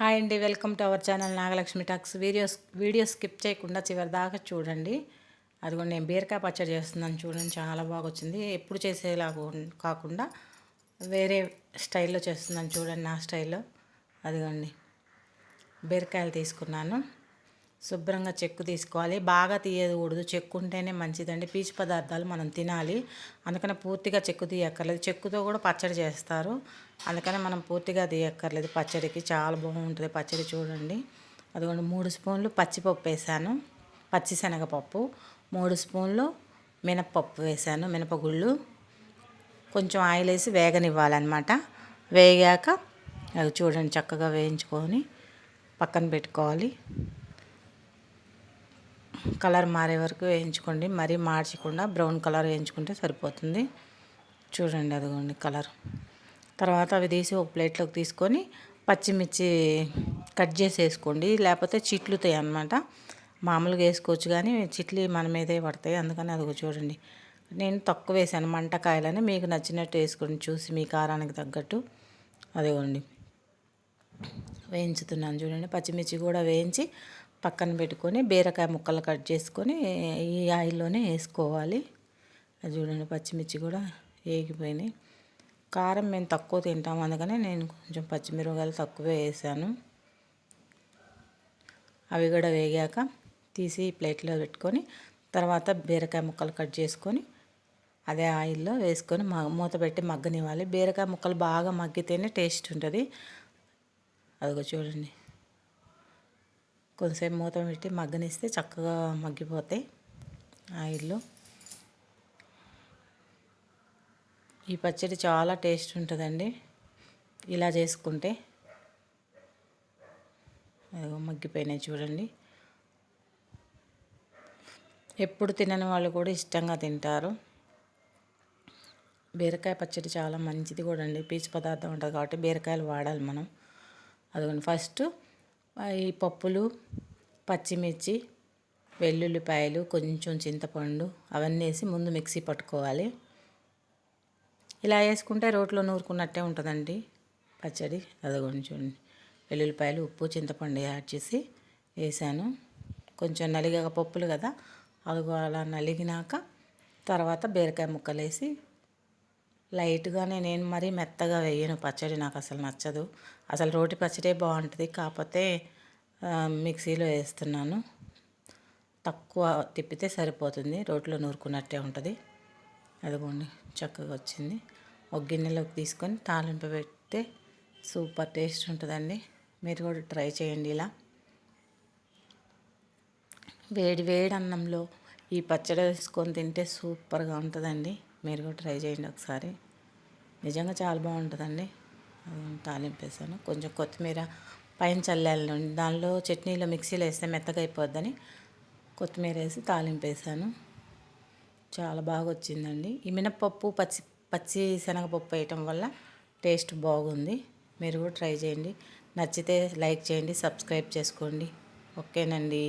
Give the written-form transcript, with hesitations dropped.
Hi అండి, welcome to our channel Nagalakshmi talks. Video skip చేయకుండా చివరి దాకా చూడండి. అదిగోండి, నేను బీరకాయ పచ్చడి చేస్తున్నాను చూడండి. చాలా బాగా వచ్చింది. ఎప్పుడు చేసేలాగా కాకుండా వేరే స్టైల్లో చేస్తున్నాను చూడండి, నా స్టైల్లో. అదిగోండి, బీరకాయలు తీసుకున్నాను. శుభ్రంగా చెక్కు తీసుకోవాలి. బాగా తీయకూడదు, చెక్కు ఉంటేనే మంచిదండి. పీచు పదార్థాలు మనం తినాలి. అందుకని పూర్తిగా చెక్కు తీయక్కర్లేదు. చెక్కుతో కూడా పచ్చడి చేస్తారు, అందుకని మనం పూర్తిగా తీయక్కర్లేదు. పచ్చడికి చాలా బాగుంటుంది పచ్చడి చూడండి. అదిగోండి, 3 స్పూన్లు పచ్చిపప్పు వేసాను, పచ్చిశనగపప్పు. 3 స్పూన్లు మినప్పప్పు వేసాను, మినపగుళ్ళు. కొంచెం ఆయిల్ వేసి వేగనివ్వాలన్నమాట. వేగాక అది చూడండి, చక్కగా వేయించుకొని పక్కన పెట్టుకోవాలి. కలర్ మారే వరకు వేయించుకోండి, మరీ మార్చకుండా బ్రౌన్ కలర్ వేయించుకుంటే సరిపోతుంది. చూడండి, అదిగోండి కలర్. తర్వాత అవి తీసి ఒక ప్లేట్లోకి తీసుకొని పచ్చిమిర్చి కట్ చేసి వేసుకోండి, లేకపోతే చిట్లుతాయి అన్నమాట. మామూలుగా వేసుకోవచ్చు కానీ చిట్లు మన మీదే పడతాయి, అందుకని అదిగో చూడండి. నేను తక్కువ వేసాను మంటకాయలని, మీకు నచ్చినట్టు వేసుకోండి చూసి మీ కారానికి తగ్గట్టు. అదిగోండి, వేయించుతున్నాను చూడండి. పచ్చిమిర్చి కూడా వేయించి పక్కన పెట్టుకొని బీరకాయ ముక్కలు కట్ చేసుకొని ఈ ఆయిల్లోనే వేసుకోవాలి. అది చూడండి, పచ్చిమిర్చి కూడా వేగిపోయినాయి. కారం మేము తక్కువ తింటాము, అందుకని నేను కొంచెం పచ్చిమిరపకాయలు తక్కువే వేసాను. అవి కూడా వేగాక తీసి ప్లేట్లో పెట్టుకొని తర్వాత బీరకాయ ముక్కలు కట్ చేసుకొని అదే ఆయిల్లో వేసుకొని మూత పెట్టి మగ్గనివ్వాలి. బీరకాయ ముక్కలు బాగా మగ్గితేనే టేస్ట్ ఉంటుంది. అదిగో చూడండి, కొంచెంసేపు మూత పెట్టి మగ్గనిస్తే చక్కగా మగ్గిపోతాయి ఆయిల్లో. ఈ పచ్చడి చాలా టేస్ట్ ఉంటుందండి ఇలా చేసుకుంటే. అదిగో మగ్గిపోయినాయి చూడండి. ఎప్పుడు తినని వాళ్ళు కూడా ఇష్టంగా తింటారు. బీరకాయ పచ్చడి చాలా మంచిది కూడా అండి, పీచు పదార్థం ఉంటుంది కాబట్టి బీరకాయలు వాడాలి మనం. అదిగోండి, ఫస్ట్ ఈ పప్పులు, పచ్చిమిర్చి, వెల్లుల్లిపాయలు, కొంచెం చింతపండు అవన్నీ వేసి ముందు మిక్సీ పట్టుకోవాలి. ఇలా వేసుకుంటే రోట్లో నూరుకున్నట్టే ఉంటుందండి పచ్చడి. అదిగోండి చూడండి, వెల్లుల్లిపాయలు, ఉప్పు, చింతపండు యాడ్ చేసి వేసాను. కొంచెం నలిగక పప్పులు కదా, అదిగో అలా నలిగినాక తర్వాత బీరకాయ ముక్కలు వేసి లైట్గానే, నేను మరీ మెత్తగా వేయను పచ్చడి, నాకు అసలు నచ్చదు. అసలు రోటి పచ్చడే బాగుంటుంది, కాకపోతే మిక్సీలో వేస్తున్నాను. తక్కువ తిప్పితే సరిపోతుంది, రోట్లో నూరుకున్నట్టే ఉంటుంది. అదిగోండి, చక్కగా వచ్చింది. ఒక గిన్నెలోకి తీసుకొని తాలింపు పెడితే సూపర్ టేస్ట్ ఉంటుందండి. మీరు కూడా ట్రై చేయండి ఇలా. వేడి వేడి అన్నంలో ఈ పచ్చడి వేసుకొని తింటే సూపర్గా ఉంటుందండి. మీరు కూడా ట్రై చేయండి ఒకసారి, నిజంగా చాలా బాగుంటుందండి. తాలింపు వేసాను, కొంచెం కొత్తిమీర పైన చల్లాలి. దానిలో చట్నీలో మిక్సీలో వేస్తే మెత్తగా అయిపోద్దని కొత్తిమీర వేసి తాలింపు వేసాను. చాలా బాగా వచ్చిందండి. ఈ మినప్పప్పు, పచ్చి శనగపప్పు వేయటం వల్ల టేస్ట్ బాగుంది. మీరు కూడా ట్రై చేయండి. నచ్చితే లైక్ చేయండి, సబ్స్క్రైబ్ చేసుకోండి. ఓకేనండి.